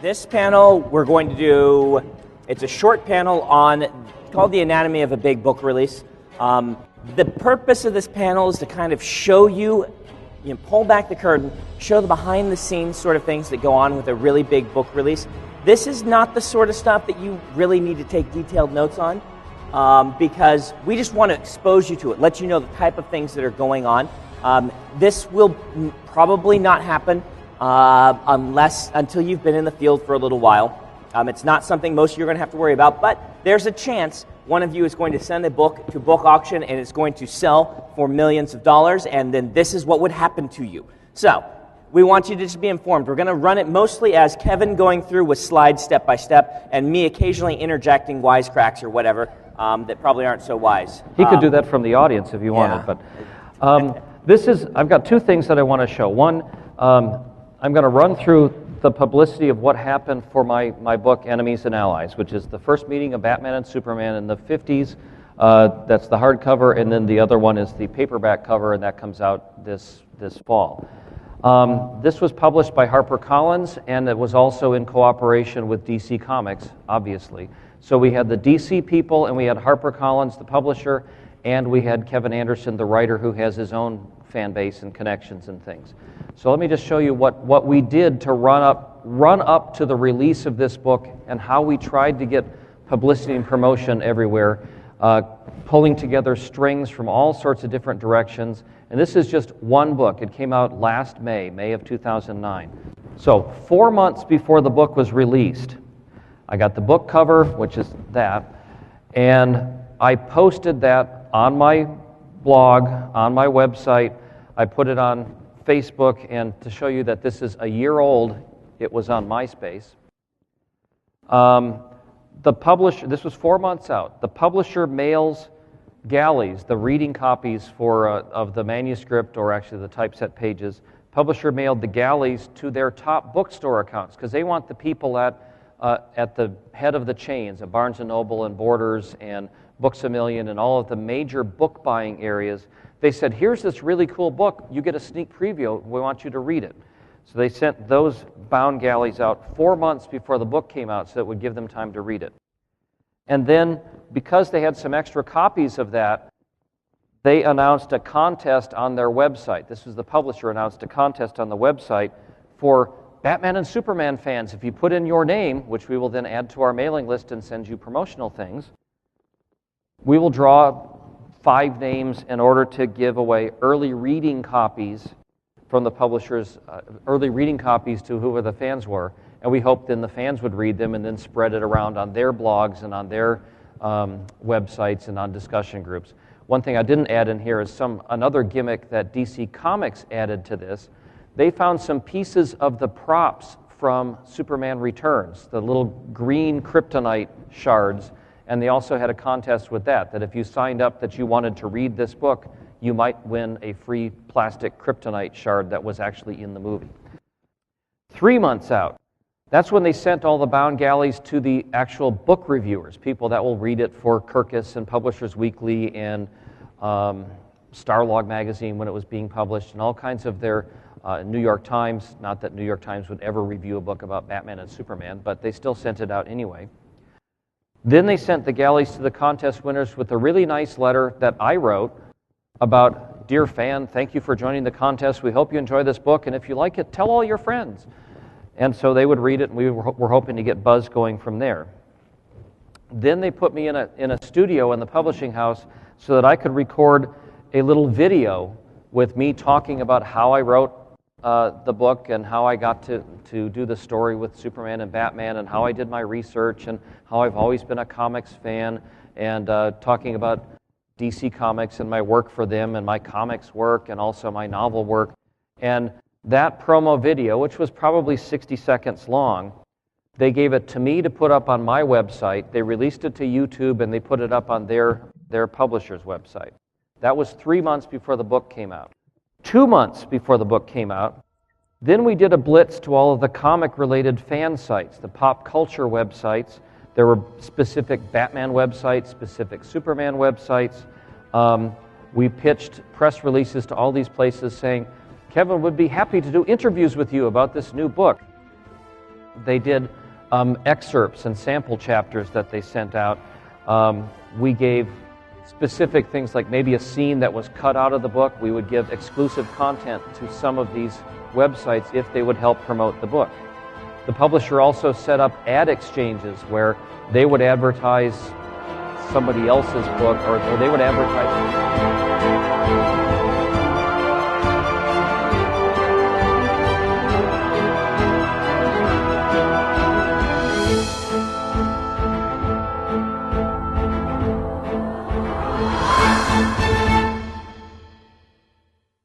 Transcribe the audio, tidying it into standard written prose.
This panel, we're going to do, it's a short panel on, called The Anatomy of a Big Book Release. The purpose of this panel is to kind of show you pull back the curtain, show the behind-the-scenes sort of things that go on with a really big book release. This is not the sort of stuff that you really need to take detailed notes on, because we just want to expose you to it, let you know the type of things that are going on. This will probably not happen until you've been in the field for a little while. It's not something most of you are going to have to worry about, but there's a chance one of you is going to send a book to book auction and it's going to sell for millions of dollars, and then this is what would happen to you. So we want you to just be informed. We're going to run it mostly as Kevin going through with slides step by step and me occasionally interjecting wisecracks or whatever that probably aren't so wise. He could do that from the audience if you wanted, but I've got two things that I want to show. One, I'm going to run through the publicity of what happened for my book, Enemies and Allies, which is the first meeting of Batman and Superman in the 50s. That's the hardcover, and then the other one is the paperback cover, and that comes out this fall. This was published by HarperCollins, and it was also in cooperation with DC Comics, obviously. So we had the DC people, and we had HarperCollins, the publisher, and we had Kevin Anderson, the writer, who has his own fan base and connections and things. So let me just show you what we did to run up to the release of this book and how we tried to get publicity and promotion everywhere, pulling together strings from all sorts of different directions. And this is just one book. It came out last May of 2009. So 4 months before the book was released, I got the book cover, which is that, and I posted that on my blog, on my website. I put it on Facebook, and to show you that this is a year old, it was on MySpace. The publisher, this was 4 months out. The publisher mails galleys, the reading copies of the manuscript, or actually the typeset pages. Publisher mailed the galleys to their top bookstore accounts because they want the people at the head of the chains, at Barnes & Noble and Borders and Books A Million and all of the major book buying areas. They said, here's this really cool book. You get a sneak preview. We want you to read it. So they sent those bound galleys out 4 months before the book came out so it would give them time to read it. And then, because they had some extra copies of that, they announced a contest on their website. This was the publisher announced a contest on the website for Batman and Superman fans. If you put in your name, which we will then add to our mailing list and send you promotional things, we will draw 5 names in order to give away early reading copies from the publishers, early reading copies to whoever the fans were, and we hoped then the fans would read them and then spread it around on their blogs and on their websites and on discussion groups. One thing I didn't add in here is another gimmick that DC Comics added to this. They found some pieces of the props from Superman Returns, the little green kryptonite shards. And they also had a contest with that if you signed up that you wanted to read this book, you might win a free plastic kryptonite shard that was actually in the movie. 3 months out, that's when they sent all the bound galleys to the actual book reviewers, people that will read it for Kirkus and Publishers Weekly and Starlog magazine when it was being published, and all kinds of their New York Times. Not that New York Times would ever review a book about Batman and Superman, but they still sent it out anyway. Then they sent the galleys to the contest winners with a really nice letter that I wrote about, dear fan, thank you for joining the contest. We hope you enjoy this book, and if you like it, tell all your friends. And so they would read it, and we were hoping to get buzz going from there. Then they put me in a studio in the publishing house so that I could record a little video with me talking about how I wrote the book and how I got to do the story with Superman and Batman and how I did my research and how I've always been a comics fan and talking about DC Comics and my work for them and my comics work and also my novel work. And that promo video, which was probably 60 seconds long, they gave it to me to put up on my website. They released it to YouTube and they put it up on their publisher's website. That was 3 months before the book came out. 2 months before the book came out, then we did a blitz to all of the comic-related fan sites, the pop culture websites. There were specific Batman websites, specific Superman websites. We pitched press releases to all these places saying, Kevin would be happy to do interviews with you about this new book. They did excerpts and sample chapters that they sent out. We gave specific things like maybe a scene that was cut out of the book. We would give exclusive content to some of these websites if they would help promote the book. The publisher also set up ad exchanges where they would advertise somebody else's book, or they would advertise